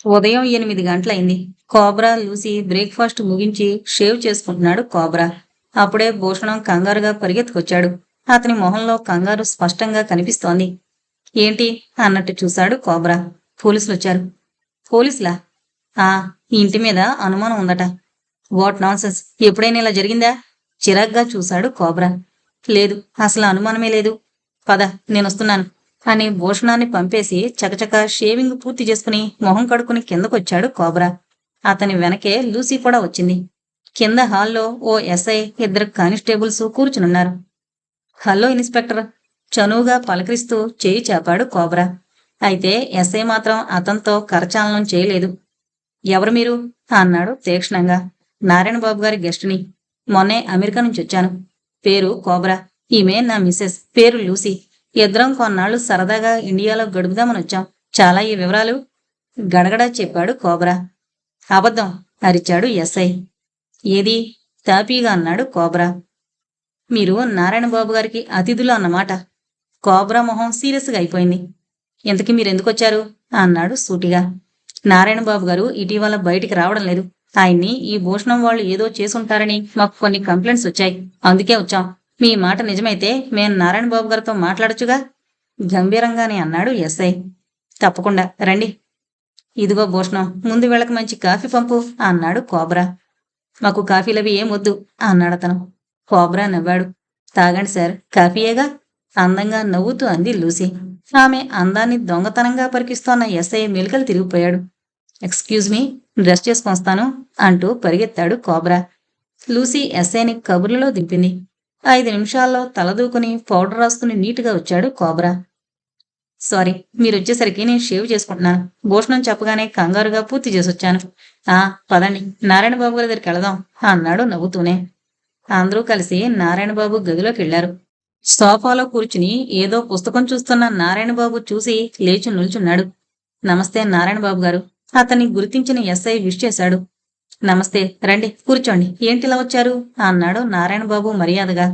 ఉదయం 8 గంటలయింది. Cobra, Lucy breakfast ముగించి shave చేసుకుంటున్నాడు కోబ్రా. అప్పుడే భూషణం కంగారుగా పరిగెత్తుకొచ్చాడు. అతని మొహంలో కంగారు స్పష్టంగా కనిపిస్తోంది. ఏంటి? అన్నట్టు చూశాడు కోబ్రా. పోలీసులొచ్చారు. పోలీసులా? ఆ! ఈ ఇంటి మీద అనుమానం ఉందట. What nonsense! ఎప్పుడైనా ఇలా జరిగిందా? చిరాగ్గా చూశాడు కోబ్రా. లేదు. అసలు అనుమానమే లేదు. పద, నేనొస్తున్నాను అని భూషణాన్ని పంపేసి చకచకా షేవింగ్ పూర్తి చేసుకుని మొహం కడుక్కుని కిందకొచ్చాడు కోబ్రా. అతని వెనకే లూసీ కూడా వచ్చింది. కింద హాల్లో ఓ ఎస్ఐ, 2 కానిస్టేబుల్స్ కూర్చునున్నారు. Hello inspector! చనువుగా పలకరిస్తూ చేయి చాపాడు కోబ్రా. అయితే ఎస్ఐ మాత్రం అతనితో కరచాలనం చేయలేదు. ఎవరు మీరు? అన్నాడు తీక్షణంగా. నారాయణబాబు గారి గెస్టుని. మొన్నే అమెరికా నుంచొచ్చాను. పేరు కోబ్రా. ఈమె నా మిసెస్. పేరు లూసీ. ఇద్దరం కొన్నాళ్ళు సరదాగా ఇండియాలో గడుపుదామనొచ్చాం. చాలా ఈ వివరాలు? గడగడా చెప్పాడు కోబ్రా. అబద్ధం! అరిచాడు ఎస్ఐ. ఏది? తాపీగా అన్నాడు కోబ్రా. మీరు నారాయణబాబు గారికి అతిథులు అన్నమాట. కోబ్రా మొహం సీరియస్‌గా అయిపోయింది. ఇంతకీ మీరెందుకొచ్చారు? అన్నాడు సూటిగా. నారాయణబాబు గారు ఇటీవల బయటికి రావడం లేదు. ఆయన్ని ఈ భూషణం వాళ్ళు ఏదో చేసుంటారని మాకు కొన్ని కంప్లైంట్స్ వచ్చాయి. అందుకే వచ్చాం. మీ మాట నిజమైతే మేం నారాయణబాబు గారితో మాట్లాడొచ్చుగా? గంభీరంగానే అన్నాడు ఎస్ఐ. తప్పకుండా రండి. ఇదిగో భూషణం, ముందు వీళ్ళకి మంచి కాఫీ పంపు అన్నాడు కోబ్రా. మాకు కాఫీలవి ఏం వద్దు అన్నాడతను. కోబ్రా నవ్వాడు. తాగండి సార్, కాఫీయేగా అందంగా నవ్వుతూ అంది లూసీ. ఆమె అందాన్ని దొంగతనంగా పరికిస్తోన్న ఎస్ఐ మెలికలు తిరిగిపోయాడు. ఎక్స్క్యూజ్ మీ, డ్రెస్ చేసుకొస్తాను అంటూ పరిగెత్తాడు కోబ్రా. లూసీ ఎస్ఐని కబుర్లలో దింపింది. 5 నిమిషాల్లో తలదూకుని పౌడర్ రాసుకుని నీటుగా వచ్చాడు కోబ్రా. సారీ, మీరొచ్చేసరికి నేను షేవ్ చేసుకుంటున్నాను. భూషణం చెప్పగానే కంగారుగా పూర్తి చేసొచ్చాను. పదండి, నారాయణబాబు గారి దగ్గరికి వెళదాం అన్నాడు నవ్వుతూనే. అందరూ కలిసి నారాయణబాబు గదిలోకి వెళ్లారు. సోఫాలో కూర్చుని ఏదో పుస్తకం చూస్తున్న నారాయణబాబు చూసి లేచి నిల్చున్నాడు. నమస్తే నారాయణబాబు గారు. అతన్ని గుర్తించిన ఎస్ఐ విష్ చేశాడు. నమస్తే, రండి కూర్చోండి. ఏంటిలా వచ్చారు? అన్నాడు నారాయణబాబు మర్యాదగా.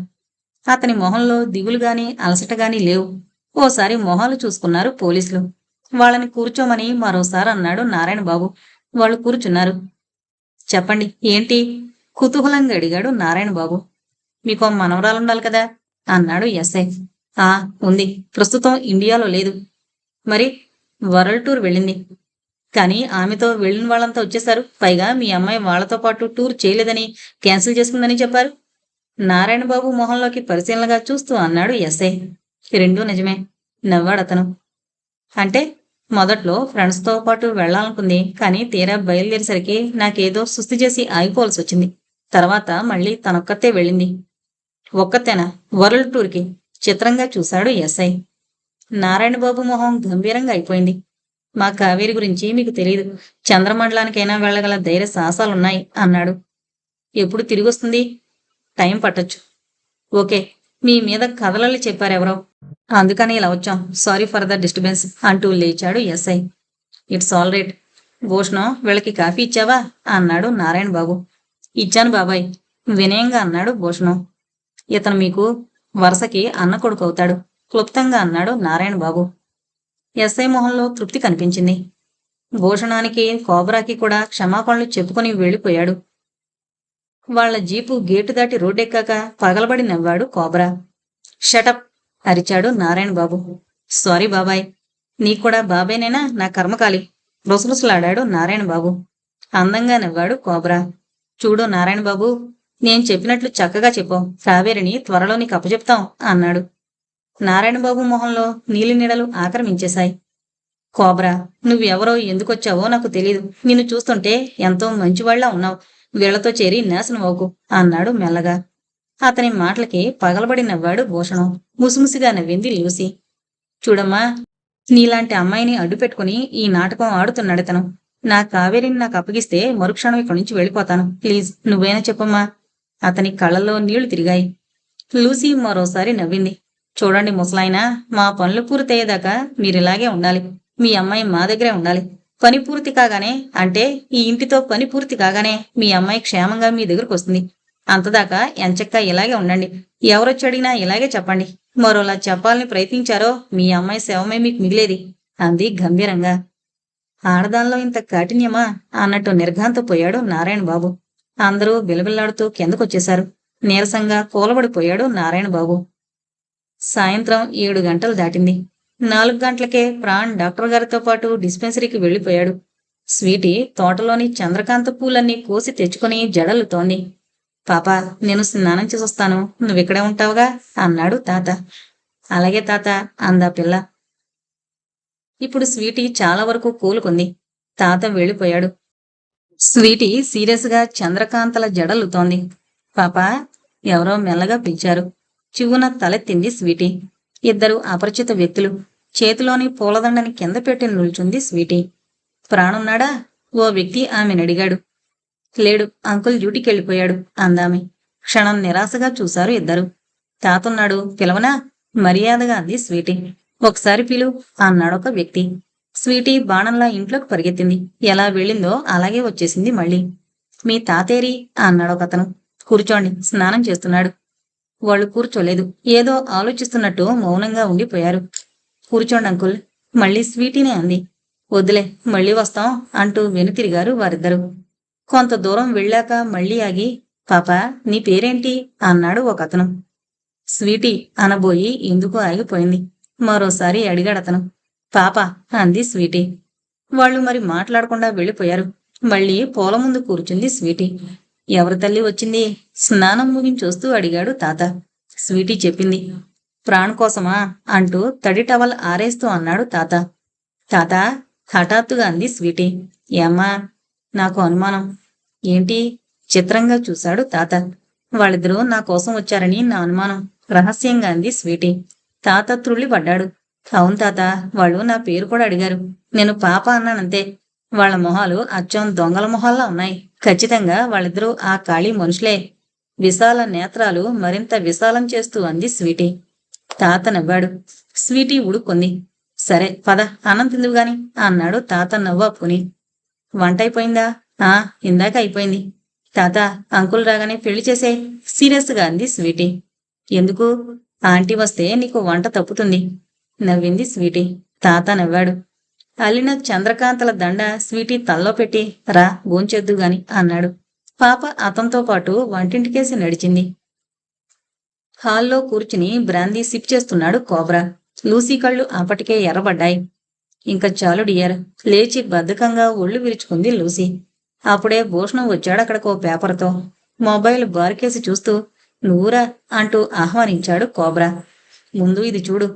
అతని మొహంలో దిగులుగాని అలసటగాని లేవు. ఓసారి మొహాలు చూసుకున్నారు పోలీసులు. వాళ్ళని కూర్చోమని మరోసారి అన్నాడు నారాయణబాబు. వాళ్ళు కూర్చున్నారు. చెప్పండి, ఏంటి? కుతూహలంగా అడిగాడు నారాయణబాబు. మీకో మనవరాలుండాలి కదా అన్నాడు ఎస్ఐ. ఉంది. ప్రస్తుతం ఇండియాలో లేదు. మరి? వరల్డ్ టూర్ వెళ్ళింది. కానీ ఆమెతో వెళ్ళిన వాళ్ళంతా వచ్చేశారు. పైగా మీ అమ్మాయి వాళ్లతో పాటు టూర్ చేయలేదని, క్యాన్సిల్ చేసుకుందని చెప్పారు. నారాయణబాబు మొహంలోకి పరిశీలనగా చూస్తూ అన్నాడు ఎస్ఐ. రెండూ నిజమే నవ్వాడతను. అంటే? మొదట్లో ఫ్రెండ్స్తో పాటు వెళ్లాలనుకుంది. కానీ తీరా బయలుదేరేసరికి నాకేదో సుస్థి చేసి ఆగిపోవాల్సి వచ్చింది. తర్వాత మళ్ళీ తనొక్కతే వెళ్ళింది. ఒక్కతేనా? వరల్డ్ టూర్కి? చిత్రంగా చూశాడు ఎస్ఐ. నారాయణబాబు మొహం గంభీరంగా అయిపోయింది. మా కావేరి గురించి మీకు తెలియదు. చంద్రమండలానికైనా వెళ్లగల ధైర్య సాహసాలున్నాయి అన్నాడు. ఎప్పుడు తిరిగొస్తుంది? టైం పట్టొచ్చు. ఓకే, మీ మీద కథలల్లి చెప్పారెవరో, అందుకని ఇలా వచ్చాం. సారీ ఫర్ ద డిస్టర్బెన్స్ అంటూ లేచాడు SI. It's all right. Bhushanam, వీళ్ళకి కాఫీ ఇచ్చావా అన్నాడు నారాయణబాబు. ఇచ్చాను బాబాయ్ వినయంగా అన్నాడు భూషణం. ఇతను మీకు వరుసకి అన్న కొడుకు అవుతాడు క్లుప్తంగా అన్నాడు నారాయణబాబు. ఎస్ఐ మొహంలో తృప్తి కనిపించింది. భూషణానికి కోబ్రాకి కూడా క్షమాపణలు చెప్పుకుని వెళ్ళిపోయాడు. వాళ్ల జీపు గేటు దాటి రోడ్డెక్కాక పగలబడి నవ్వాడు కోబ్రా. షటప్ అరిచాడు నారాయణబాబు. సారీ బాబాయ్. నీకూడా బాబాయ్నేనా? నా కర్మకాలి రుసరుసలాడాడు నారాయణబాబు. అందంగా నవ్వాడు కోబ్రా. చూడు నారాయణబాబు, నేను చెప్పినట్లు చక్కగా చెప్పావు. కావేరిని త్వరలో నీకు అప్పచెప్తాం అన్నాడు. నారాయణబాబు మొహంలో నీలినీడలు ఆక్రమించేశాయి. కోబ్రా, నువ్వెవరో ఎందుకొచ్చావో నాకు తెలీదు. నిన్ను చూస్తుంటే ఎంతో మంచివాళ్లా ఉన్నావు. వీళ్లతో చేరి నాశనం అవుకు అన్నాడు మెల్లగా. అతని మాటలకి పగలబడి నవ్వాడు భూషణం. ముసిముసిగా నవ్వింది లూసీ. చూడమ్మా, నీలాంటి అమ్మాయిని అడ్డుపెట్టుకుని ఈ నాటకం ఆడుతున్నాడితను. నా కావేరిని నాకు అప్పగిస్తే మరుక్షణం ఇక్కడి నుంచి వెళ్ళిపోతాను. ప్లీజ్ నువ్వైనా చెప్పమ్మా. అతని కళ్ళల్లో నీళ్లు తిరిగాయి. లూసీ మరోసారి నవ్వింది. చూడండి ముసలాయనా, మా పనులు పూర్తయ్యేదాకా మీరిలాగే ఉండాలి. మీ అమ్మాయి మా దగ్గరే ఉండాలి. పని పూర్తి కాగానే, అంటే ఈ ఇంటితో పని పూర్తి కాగానే మీ అమ్మాయి క్షేమంగా మీ దగ్గరకు వస్తుంది. అంతదాకా ఎంచక్కా ఇలాగే ఉండండి. ఎవరొచ్చి అడిగినా ఇలాగే చెప్పండి. మరోలా చెప్పాలని ప్రయత్నించారో మీ అమ్మాయి శవమే మీకు మిగిలేది అంది గంభీరంగా. ఆడదానిలో ఇంత కాఠిన్యమా అన్నట్టు నిర్ఘాంతపోయాడు నారాయణ బాబు. అందరూ బిలబిల్లాడుతూ కిందకొచ్చేశారు. నీరసంగా కూలబడిపోయాడు నారాయణ బాబు. సాయంత్రం 7 గంటలు దాటింది. 4 గంటలకే ప్రాణ్ డాక్టర్ గారితో పాటు డిస్పెన్సరీకి వెళ్ళిపోయాడు. స్వీటీ తోటలోని చంద్రకాంత పూలన్నీ కోసి తెచ్చుకుని జడలుతోంది. పాపా, నేను స్నానం చేసొస్తాను, నువ్విక్కడే ఉంటావుగా అన్నాడు తాత. అలాగే తాత అందా పిల్ల. ఇప్పుడు స్వీటీ చాలా వరకు కూలుకుంది. తాత వెళ్ళిపోయాడు. స్వీటీ సీరియస్గా చంద్రకాంతల జడలుతోంది. పాపా, ఎవరో మెల్లగా పిలిచారు. చివ్వున తలెత్తింది స్వీటీ. ఇద్దరు అపరిచిత వ్యక్తులు. చేతిలోని పూలదండని కింద పెట్టి నిల్చుంది స్వీటీ. ప్రాణున్నాడా? ఓ వ్యక్తి ఆమెనడిగాడు. లేడు, అంకుల్ డ్యూటీకెళ్ళిపోయాడు అందామె. క్షణం నిరాశగా చూశారు ఇద్దరు. తాతున్నాడు, పిలవనా? మర్యాదగా అంది స్వీటీ. ఒకసారి పిలు అన్నాడొక వ్యక్తి. స్వీటీ బాణంలా ఇంట్లోకి పరిగెత్తింది. ఎలా వెళ్ళిందో అలాగే వచ్చేసింది మళ్ళీ. మీ తాతేరి అన్నాడొకతను. కూర్చోండి, స్నానం చేస్తున్నాడు. వాళ్ళు కూర్చోలేదు. ఏదో ఆలోచిస్తున్నట్టు మౌనంగా ఉండిపోయారు. కూర్చోండి అంకుల్, మళ్ళీ స్వీటీనే అంది. వద్దులే, మళ్ళీ వస్తాం అంటూ వెనుతిరిగారు వారిద్దరూ. కొంత దూరం వెళ్ళాక మళ్ళీ ఆగి, పాపా, నీ పేరేంటి అన్నాడు ఒకతను. స్వీటీ అనబోయి ఎందుకు ఆగిపోయింది. మరోసారి అడిగాడతను. పాప అంది స్వీటీ. వాళ్ళు మరి మాట్లాడకుండా వెళ్ళిపోయారు. మళ్ళీ పూల ముందు కూర్చుంది స్వీటీ. ఎవరి తల్లి వచ్చింది? స్నానం ముగించొస్తూ అడిగాడు తాత. స్వీటీ చెప్పింది. ప్రాణ్ కోసమా అంటూ తడి టవల్ ఆరేస్తూ అన్నాడు తాత. తాత హఠాత్తుగా అంది స్వీటీ. ఏమ్మా? నాకు అనుమానం. ఏంటి? చిత్రంగా చూశాడు తాత. వాళ్ళిద్దరూ నా కోసం వచ్చారని నా అనుమానం, రహస్యంగా అంది స్వీటీ. తాత త్రుళ్ళిపడ్డాడు. అవును తాత, వాళ్ళు నా పేరు కూడా అడిగారు. నేను పాప అన్నానంతే. వాళ్ళ మొహాలు అచ్చం దొంగల మొహాల్లా ఉన్నాయి. ఖచ్చితంగా వాళ్ళిద్దరూ ఆ ఖాళీ మనుషులే. విశాల నేత్రాలు మరింత విశాలం చేస్తూ అంది స్వీటీ. తాత నవ్వాడు. స్వీటీ ఉడుక్కుంది. సరే పద, అన్నం తిందువు గాని అన్నాడు తాత నవ్వాపుని. వంట అయిపోయిందా? ఆ, ఇందాక అయిపోయింది. తాత, అంకుల్ రాగానే పెళ్లి చేసే సీరియస్గా అంది స్వీటీ. ఎందుకు? ఆంటీ వస్తే నీకు వంట తప్పుతుంది నవ్వింది స్వీటీ. తాత నవ్వాడు. అల్లిన చంద్రకాంతల దండ స్వీటీ తల్లో పెట్టి రా భోంచేద్దు గాని అన్నాడు. పాప అతనితో పాటు వంటింటికేసి నడిచింది. హాల్లో కూర్చుని బ్రాందీ సిప్ చేస్తున్నాడు కోబ్రా. లూసీ కళ్ళు అప్పటికే ఎర్రబడ్డాయి. ఇంకా చాలు డియర్, లేచి బద్ధకంగా ఒళ్ళు విరుచుకుంది లూసీ. అప్పుడే భూషణం వచ్చాడక్కడికో పేపర్తో. మొబైల్ బారికేసి చూస్తూ నువ్వురా అంటూ ఆహ్వానించాడు కోబ్రా. ముందు ఇది చూడు.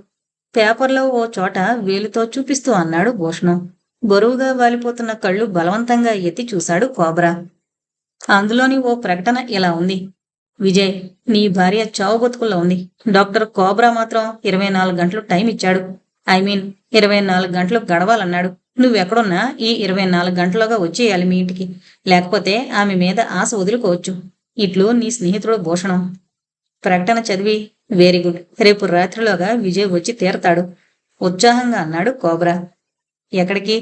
పేపర్లో ఓ చోట వేలుతో చూపిస్తూ అన్నాడు భూషణం. బరువుగా వాలిపోతున్న కళ్ళు బలవంతంగా ఎత్తి చూశాడు కోబ్రా. అందులోని ఓ ప్రకటన ఇలా ఉంది. విజయ్, నీ భార్య చావు బతుకుల్లో ఉంది. డాక్టర్ కోబ్రా మాత్రం 24 గంటలు టైం ఇచ్చాడు. ఐ మీన్ 24 గంటలు గడవాలన్నాడు. నువ్వెక్కడున్నా ఈ 24 గంటలుగా వచ్చేయాలి మీ ఇంటికి. లేకపోతే ఆమె మీద ఆశ వదులుకోవచ్చు. ఇట్లు నీ స్నేహితుడు భూషణం. ప్రకటన చదివి వెరీ గుడ్, రేపు రాత్రిలోగా విజయ్ వచ్చి తీరతాడు ఉత్సాహంగా అన్నాడు కోబ్రా. ఎక్కడికి?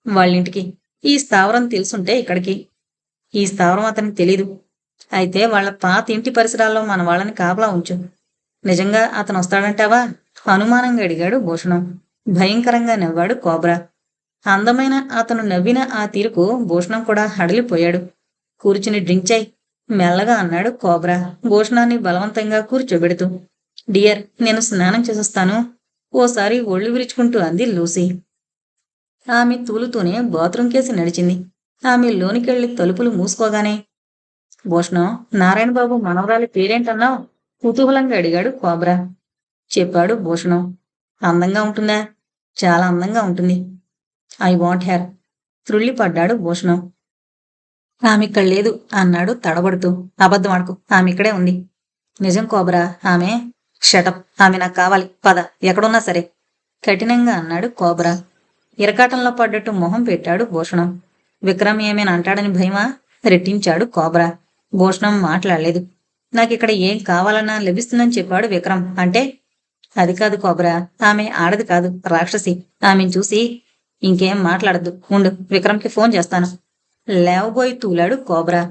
వాళ్ళింటికి. ఈ స్థావరం తెలుసుంటే ఇక్కడికి. ఈ స్థావరం అతనికి తెలీదు. అయితే వాళ్ళ పాత ఇంటి పరిసరాల్లో మన వాళ్ళని కాపలా ఉంచు. నిజంగా అతను వస్తాడంటావా? అనుమానంగా అడిగాడు భూషణం. భయంకరంగా నవ్వాడు కోబ్రా. అందమైన అతను నవ్విన ఆ తీరుకు భూషణం కూడా హడలిపోయాడు. కూర్చుని డ్రింక్ చేయి మెల్లగా అన్నాడు కోబ్రా భూషణాన్ని బలవంతంగా కూర్చోబెడుతూ. డియర్, నేను స్నానం చేసొస్తాను ఓసారి ఒళ్ళు విరుచుకుంటూ అంది లూసీ. ఆమె తూలుతూనే బాత్రూం కేసి నడిచింది. ఆమె లోనికెళ్లి తలుపులు మూసుకోగానే భూషణం, నారాయణబాబు మనవరాలి పేరేంటన్నావు కుతూహలంగా అడిగాడు కోబ్రా. చెప్పాడు భూషణం. అందంగా ఉంటుందా? చాలా అందంగా ఉంటుంది. I want her. త్రుళ్ళిపడ్డాడు భూషణం. ఆమెక్కడ లేదు అన్నాడు తడబడుతూ. అబద్ధమాడకు, ఆమె ఇక్కడే ఉంది. నిజం కోబ్రా, ఆమె షటప్. ఆమె నాకు కావాలి, పద, ఎక్కడున్నా సరే కఠినంగా అన్నాడు కోబ్రా. ఇరకాటంలో పడ్డట్టు మొహం పెట్టాడు భూషణం. విక్రమ్ ఏమైనా అంటాడని భయమా? రెట్టించాడు కోబ్రా. భూషణం మాట్లాడలేదు. నాకిక్కడ ఏం కావాలన్నా లభిస్తుందని చెప్పాడు విక్రమ్. అంటే? అది కాదు కోబ్రా, ఆమె ఆడది కాదు, రాక్షసి. ఆమెను చూసి ఇంకేం మాట్లాడద్దు, ఉండు, విక్రమ్కి ఫోన్ చేస్తాను. లేవబోయి తూలాడు కోబ్రా.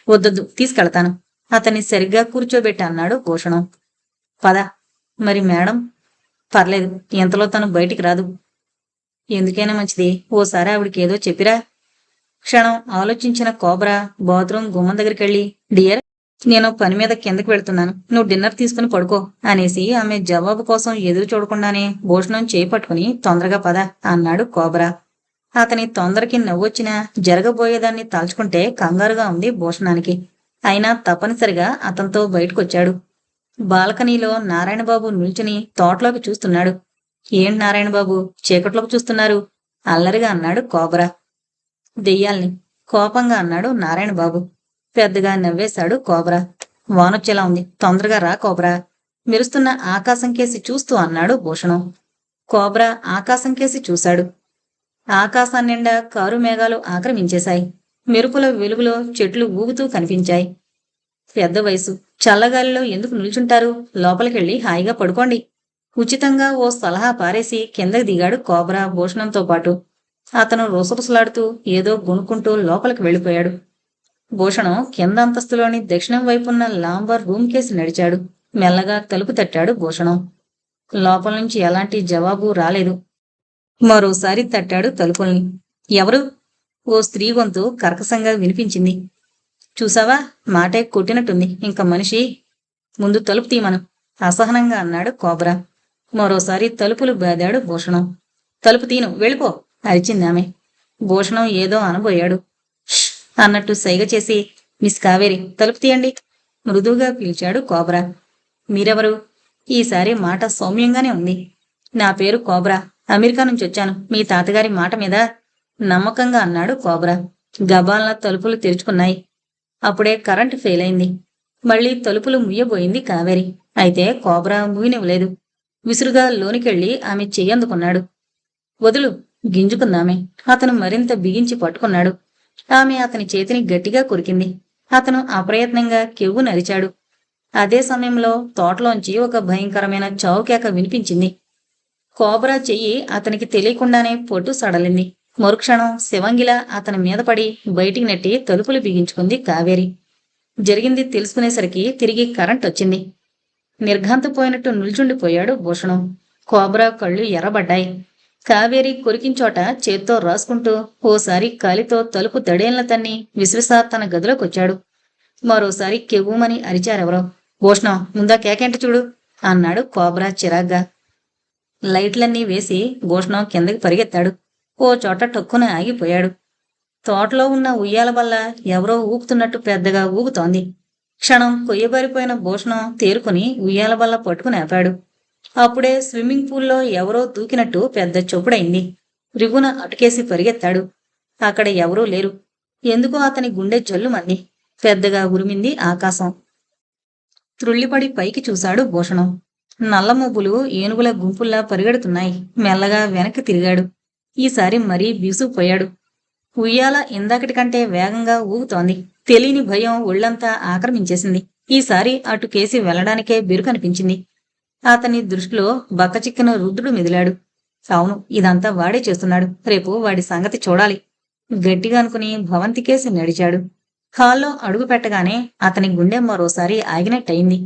వద్దొద్దు, తీసుకెళ్తాను. అతన్ని సరిగ్గా కూర్చోబెట్టి అన్నాడు భూషణం. పద. మరి మేడం? పర్లేదు, ఎంతలో తను బయటికి రాదు. ఎందుకైనా మంచిది ఓసారి ఆవిడికి ఏదో చెప్పిరా. క్షణం ఆలోచించిన కోబ్రా బాత్రూమ్ గుమ్మం దగ్గరికెళ్ళి, డియర్, నేను పని మీద కిందకి వెళ్తున్నాను, నువ్వు డిన్నర్ తీసుకుని పడుకో అనేసి ఆమె జవాబు కోసం ఎదురు చూడకుండానే భూషణం చేయి పట్టుకుని తొందరగా పద అన్నాడు కోబ్రా. అతని తొందరకి నవ్వొచ్చినా జరగబోయేదాన్ని తలుచుకుంటే కంగారుగా ఉంది భూషణానికి. అయినా తప్పనిసరిగా అతనితో బయటకొచ్చాడు. బాల్కనీలో నారాయణబాబు నిల్చుని తోటలోకి చూస్తున్నాడు. ఏంటి నారాయణబాబు చీకట్లోకి చూస్తున్నారు? అల్లరిగా అన్నాడు కోబ్రా. దెయ్యాల్ని, కోపంగా అన్నాడు నారాయణబాబు. పెద్దగా నవ్వేశాడు కోబ్రా. వానొచ్చేలా ఉంది, తొందరగా రా కోబ్రా, మెరుస్తున్న ఆకాశం కేసి చూస్తూ అన్నాడు భూషణం. కోబ్రా ఆకాశం కేసి చూశాడు. ఆకాశాన్నిండా కారు మేఘాలు ఆక్రమించేశాయి. మెరుపుల వెలుగులో చెట్లు ఊగుతూ కనిపించాయి. పెద్ద వయసు, చల్లగాలిలో ఎందుకు నిల్చుంటారు, లోపలికెళ్ళి హాయిగా పడుకోండి. ఉచితంగా ఓ సలహా పారేసి కిందకి దిగాడు కోబ్రా భూషణంతో పాటు. అతను రుసరుసలాడుతూ ఏదో గుణుకుంటూ లోపలికి వెళ్ళిపోయాడు. భూషణం కింద అంతస్తులోని దక్షిణం వైపున్న లాంబర్ రూమ్ కేసి నడిచాడు. మెల్లగా తలుపు తట్టాడు భూషణం. లోపల నుంచి ఎలాంటి జవాబు రాలేదు. మరోసారి తట్టాడు తలుపుల్ని. ఎవరు? ఓ స్త్రీ గొంతు కర్కశంగా వినిపించింది. చూసావా, మాటే కొట్టినట్టుంది ఇంక మనిషి. ముందు తలుపు తీయమను అసహనంగా అన్నాడు కోబ్రా. మరోసారి తలుపులు బాదాడు భూషణం. తలుపు తీను, వెళ్ళిపో అరిచిందామె. భూషణం ఏదో అనబోయాడు. ష్ అన్నట్టు సైగ చేసి, మిస్ కావేరి తలుపు తీయండి మృదువుగా పిలిచాడు కోబ్రా. మీరెవరు? ఈసారి మాట సౌమ్యంగానే ఉంది. నా పేరు కోబ్రా, అమెరికా నుంచి వచ్చాను, మీ తాతగారి మాట మీద నమ్మకంగా అన్నాడు కోబ్రా. గబాల్న తలుపులు తెరుచుకున్నాయి. అప్పుడే కరెంటు ఫెయిల్ అయింది. మళ్లీ తలుపులు ముయ్యబోయింది కావేరి. అయితే కోబ్రా ముయ్యనివ్వలేదు. విసురుగా లోనికెళ్లి ఆమె చెయ్యందుకున్నాడు. వదులు గింజుకుందామె. అతను మరింత బిగించి పట్టుకున్నాడు. ఆమె అతని చేతిని గట్టిగా కొరికింది. అతను అప్రయత్నంగా కెవ్వు నరిచాడు. అదే సమయంలో తోటలోంచి ఒక భయంకరమైన చావుకేక వినిపించింది. కోబ్రా చెయ్యి అతనికి తెలియకుండానే పొట్టు సడలింది. మరుక్షణం శివంగిలా అతని మీద పడి బయటికి నెట్టి తలుపులు బిగించుకుంది కావేరి. జరిగింది తెలుసుకునేసరికి తిరిగి కరెంట్ వచ్చింది. నిర్ఘాంతపోయినట్టు నిల్చుండిపోయాడు భూషణం. కోబ్రా కళ్ళు ఎర్రబడ్డాయి. కావేరి కొరికించోట చేత్తో రాసుకుంటూ ఓసారి కాలితో తలుపు దడేళ్ల తన్ని విశ్వసా తన గదిలోకొచ్చాడు. మరోసారి కెవ్వుమని అరిచారెవరో. భూషణం, ముందా కేకేంటి చూడు అన్నాడు కోబ్రా చిరాగ్గా. లైట్లన్నీ వేసి భూషణం కిందకి పరిగెత్తాడు. ఓ చోట టొక్కున ఆగిపోయాడు. తోటలో ఉన్న ఉయ్యాల బల్ల ఎవరో ఊపుతున్నట్టు పెద్దగా ఊగుతోంది. క్షణం కొయ్యబారిపోయిన భూషణం తేరుకుని ఉయ్యాల బల్ల పట్టుకుని ఆపాడు. అప్పుడే స్విమ్మింగ్ పూల్లో ఎవరో దూకినట్టు పెద్ద చొప్పుడైంది. రిగున అటుకేసి పరిగెత్తాడు. అక్కడ ఎవరూ లేరు. ఎందుకో అతని గుండె జల్లుమంది. పెద్దగా ఉరిమింది ఆకాశం. త్రుళ్ళిపడి పైకి చూశాడు భూషణం. నల్లమొబ్బులు ఏనుగుల గుంపుల్లా పరిగెడుతున్నాయి. మెల్లగా వెనక్కి తిరిగాడు. ఈసారి మరీ బిగుసుకుపోయాడు. ఉయ్యాల ఇందాకటి కంటే వేగంగా ఊగుతోంది. తెలియని భయం ఒళ్లంతా ఆక్రమించేసింది. ఈసారి అటు కేసి వెళ్లడానికే బిరుకనిపించింది. అతని దృష్టిలో బక్కచిక్కిన రుద్రుడు మెదిలాడు. అవును, ఇదంతా వాడే చేస్తున్నాడు. రేపు వాడి సంగతి చూడాలి గట్టిగా అనుకుని భవంతికేసి నడిచాడు. హాల్లో అడుగు పెట్టగానే అతని గుండె మరోసారి ఆగినట్టయింది.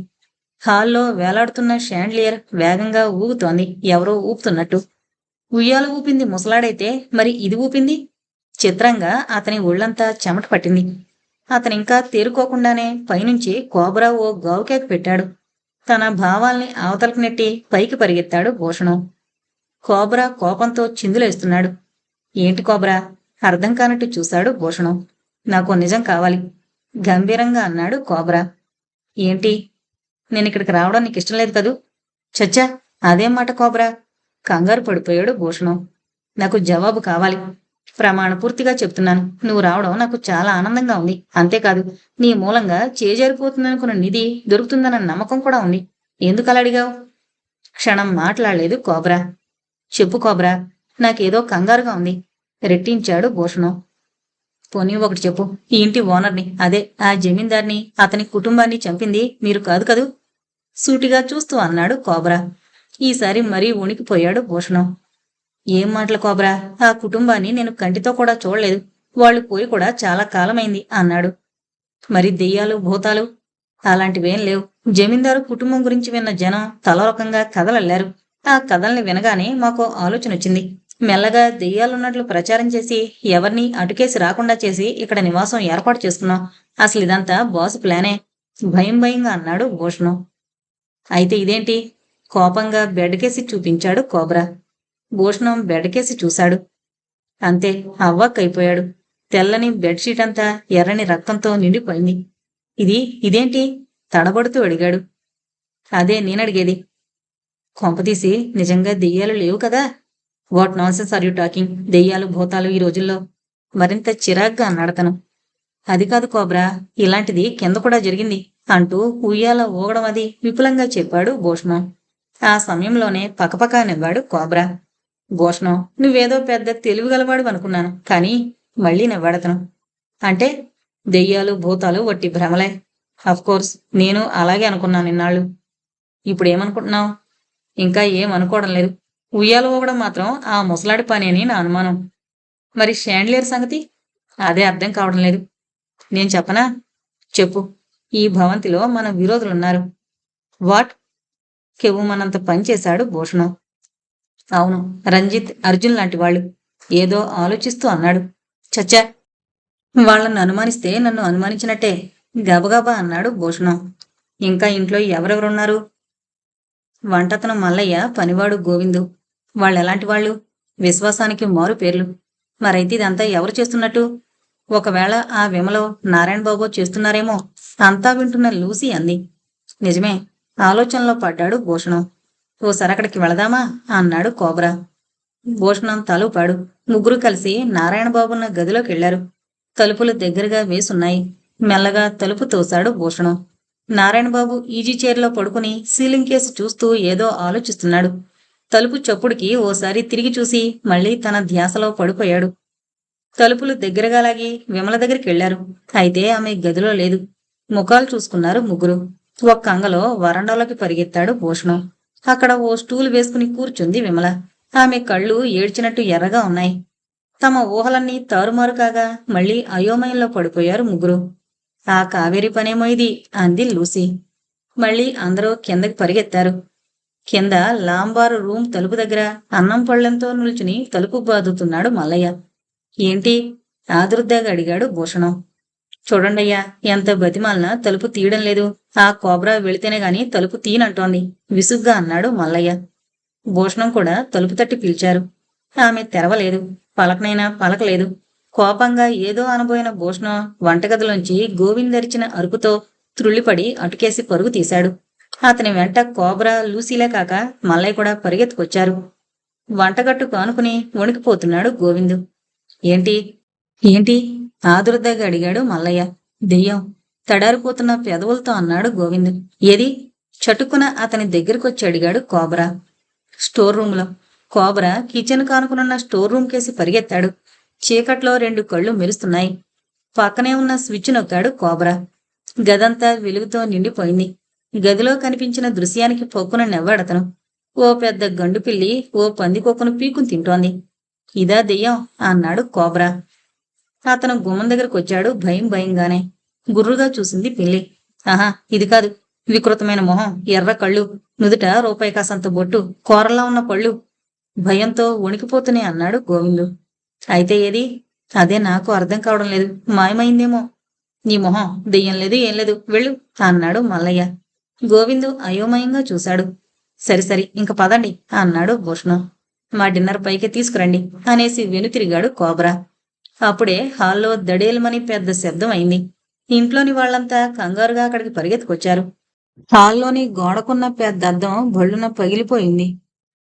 హాల్లో వేలాడుతున్న షాండ్లియర్ వేగంగా ఊగుతోంది. ఎవరో ఊపుతున్నట్టు. ఉయ్యాల ఊపింది ముసలాడైతే మరి ఇది ఊపింది? చిత్రంగా అతని ఒళ్లంతా చెమట పట్టింది. అతనింకా తేరుకోకుండానే పైనుంచి కోబ్రా ఓ గావుకేక పెట్టాడు. తన భావాల్ని అవతలకు నెట్టి పైకి పరిగెత్తాడు భూషణం. కోబ్రా కోపంతో చిందులేస్తున్నాడు. ఏంటి కోబ్రా? అర్థం కానట్టు చూశాడు భూషణం. నాకు నిజం కావాలి గంభీరంగా అన్నాడు కోబ్రా. ఏంటి? నేనిక్కడికి రావడం నీకు ఇష్టం లేదు కదూ? చచ్చా, అదేం మాట కోబ్రా? కంగారు పడిపోయాడు భూషణం. నాకు జవాబు కావాలి. ప్రమాణపూర్తిగా చెప్తున్నాను. నువ్వు రావడం నాకు చాలా ఆనందంగా ఉంది. అంతేకాదు, నీ మూలంగా చేజారిపోతుందనుకున్న నిధి దొరుకుతుందన్న నమ్మకం కూడా ఉంది. ఎందుకలా అడిగావు? క్షణం మాట్లాడలేదు కోబ్రా. చెప్పు కోబ్రా, నాకేదో కంగారుగా ఉంది రెట్టించాడు భూషణం. పోనీ ఒకటి చెప్పు. ఈ ఇంటి ఓనర్ని, అదే ఆ జమీందార్ని, అతని కుటుంబాన్ని చంపింది మీరు కాదు కదూ? సూటిగా చూస్తూ అన్నాడు కోబ్రా. ఈసారి మరీ వణికిపోయాడు భూషణం. ఏం మాటలు కోబ్రా? ఆ కుటుంబాన్ని నేను కంటితో కూడా చూడలేదు. వాళ్ళు పోయి కూడా చాలా కాలమైంది అన్నాడు. మరి దెయ్యాలు భూతాలు అలాంటివేం లేవు. జమీందారు కుటుంబం గురించి విన్న జనం తలరకంగా కథలల్లారు. ఆ కథల్ని వినగానే మాకు ఆలోచన వచ్చింది. మెల్లగా దెయ్యాలున్నట్లు ప్రచారం చేసి ఎవరిని అటుకేసి రాకుండా చేసి ఇక్కడ నివాసం ఏర్పాటు చేసుకున్నాం. అసలు ఇదంతా బాసు ప్లానే. భయం భయంగా అన్నాడు భూషణం. అయితే ఇదేంటి? కోపంగా బెడ్కేసి చూపించాడు కోబ్రా. భూషణం బెడ్కేసి చూశాడు. అంతే, అవ్వక్కైపోయాడు. తెల్లని బెడ్షీట్ అంతా ఎర్రని రక్తంతో నిండిపోయింది. ఇదేంటి? తడబడుతూ అడిగాడు. అదే నేనడిగేది. కొంపతీసి నిజంగా దెయ్యాలు లేవు కదా? What nonsense are you talking? దెయ్యాలు భూతాలు ఈ రోజుల్లో? మరింత చిరాగ్గా అన్నాడతను. అది కాదు కోబ్రా, ఇలాంటిది కింద కూడా జరిగింది అంటూ ఉయ్యాల ఊగడం అది విపులంగా చెప్పాడు భూషణం. ఆ సమయంలోనే పకపకా నవ్వాడు కోబ్రా. భూషణం, నువ్వేదో పెద్ద తెలివిగలవాడు అనుకున్నాను, కానీ మళ్ళీ నవ్వాడతను. అంటే దెయ్యాలు భూతాలు వట్టి భ్రమలే. అఫ్కోర్స్ నేను అలాగే అనుకున్నాను ఇన్నాళ్ళు. ఇప్పుడేమనుకుంటున్నావు? ఇంకా ఏం అనుకోవడం లేదు. ఉయ్యాల ఊగడం మాత్రం ఆ ముసలాడి పని అని నా అనుమానం. మరి షాండ్లియర్ సంగతి? అదే అర్థం కావడం లేదు. నేను చెప్పనా? చెప్పు. ఈ భవంతిలో మన విరోధులున్నారు. వాట్? కెవ్వుమన్నంత పనిచేశాడు భూషణం. అవును, రంజిత్, అర్జున్ లాంటి వాళ్ళు. ఏదో ఆలోచిస్తూ అన్నాడు. చచ్చా, వాళ్ళను అనుమానిస్తే నన్ను అనుమానించినట్టే. గబగబా అన్నాడు భూషణం. ఇంకా ఇంట్లో ఎవరెవరున్నారు? వంటతను మల్లయ్య, పనివాడు గోవిందు. వాళ్ళెలాంటి వాళ్ళు? విశ్వాసానికి మారు పేర్లు. మరైతే ఇదంతా ఎవరు చేస్తున్నట్టు? ఒకవేళ ఆ విమలో నారాయణబాబు చేస్తున్నారేమో. అంతా వింటున్న లూసీ అంది. నిజమే, ఆలోచనలో పడ్డాడు భూషణం. ఓసరక్కడికి వెళదామా అన్నాడు కోబ్రా. భూషణం తలూపాడు. ముగ్గురు కలిసి నారాయణబాబున్న గదిలోకి వెళ్లారు. తలుపులు దగ్గరగా వేసున్నాయి. మెల్లగా తలుపు తోశాడు భూషణం. నారాయణబాబు ఈజీ చైర్లో పడుకుని సీలింగ్ కేసు చూస్తూ ఏదో ఆలోచిస్తున్నాడు. తలుపు చప్పుడికి ఓసారి తిరిగి చూసి మళ్లీ తన ధ్యాసలో పడిపోయాడు. తలుపులు దగ్గరగా లాగి విమల దగ్గరికి వెళ్లారు. అయితే ఆమె గదిలో లేదు. ముఖాలు చూసుకున్నారు ముగ్గురు. ఒక్క అంగలో వరండాలోకి పరిగెత్తాడు భూషణం. అక్కడ ఓ స్టూల్ వేసుకుని కూర్చుంది విమల. ఆమె కళ్ళు ఏడ్చినట్టు ఎర్రగా ఉన్నాయి. తమ ఊహలన్నీ తారుమారు కాగా మళ్లీ అయోమయంలో పడిపోయారు ముగ్గురు. ఆ కావేరి పనేమో ఇది అంది లూసీ. మళ్లీ అందరూ కిందకి పరిగెత్తారు. కింద లాంబారు రూమ్ తలుపు దగ్గర అన్నం పళ్ళెంతో నిల్చుని తలుపు బాదుతున్నాడు మల్లయ్య. ఏంటి? ఆదుర్దాగా అడిగాడు భూషణం. చూడండయ్యా, ఎంత బతిమాలినా తలుపు తీయడం లేదు. ఆ కోబ్రా వెళితేనే గాని తలుపు తీయనంటోంది విసుగ్గా అన్నాడు మల్లయ్య. భూషణం కూడా తలుపు తట్టి పిలిచారు. ఆమె తెరవలేదు. పలకనైనా పలకలేదు. కోపంగా ఏదో అనబోయిన భూషణం వంటగదిలోంచి గోవిందరిచిన అరుపుతో త్రుళ్ళిపడి అటుకేసి పరుగు తీశాడు. అతని వెంట కోబ్రా, లూసీలే కాక మల్లయ్య కూడా పరిగెత్తుకొచ్చారు. వంటగట్టు కానుకుని వణికిపోతున్నాడు గోవిందు. ఏంటి? ఏంటి? ఆదుర్దాగా అడిగాడు మల్లయ్య. దెయ్యం, తడారిపోతున్న పెదవులతో అన్నాడు గోవిందు. ఏది? చటుక్కున అతని దగ్గరకొచ్చి అడిగాడు కోబ్రా. స్టోర్ రూంలో. కోబ్రా కిచెన్ కానుకునున్న స్టోర్ రూమ్ కేసి పరిగెత్తాడు. చీకట్లో 2 కళ్ళు మెరుస్తున్నాయి. పక్కనే ఉన్న స్విచ్ నొక్కాడు కోబ్రా. గదంతా వెలుగుతో నిండిపోయింది. గదిలో కనిపించిన దృశ్యానికి పొక్కున నవ్వాడతను. ఓ పెద్ద గండుపిల్లి ఓ పందికొక్కును పీకుని తింటోంది. ఇదా దెయ్యం అన్నాడు కోబ్రా. అతను గుమ్మం దగ్గరకొచ్చాడు భయం భయంగానే. గుర్రుగా చూసింది పిల్లి. ఆహా, ఇది కాదు. వికృతమైన మొహం, ఎర్ర కళ్ళు, నుదుట రూపాయి కాసంత బొట్టు, కూరలా ఉన్న పళ్ళు. భయంతో వణికిపోతూనే అన్నాడు గోవిందు. అయితే ఏది? అదే నాకు అర్థం కావడం లేదు. మాయమైందేమో. నీ మొహం, దెయ్యం లేదు ఏం లేదు, వెళ్ళు అన్నాడు మల్లయ్య. గోవిందు అయోమయంగా చూశాడు. సరి ఇంక పదండి అన్నాడు భూషణం. మా డిన్నర్ పైకి తీసుకురండి అనేసి వెనుతిరిగాడు కోబ్రా. అప్పుడే హాల్లో దడేలమని పెద్ద శబ్దం అయింది. ఇంట్లోని వాళ్లంతా కంగారుగా అక్కడికి పరిగెత్తుకొచ్చారు. హాల్లోని గోడకున్న పెద్ద అద్దం భళ్ళున పగిలిపోయింది.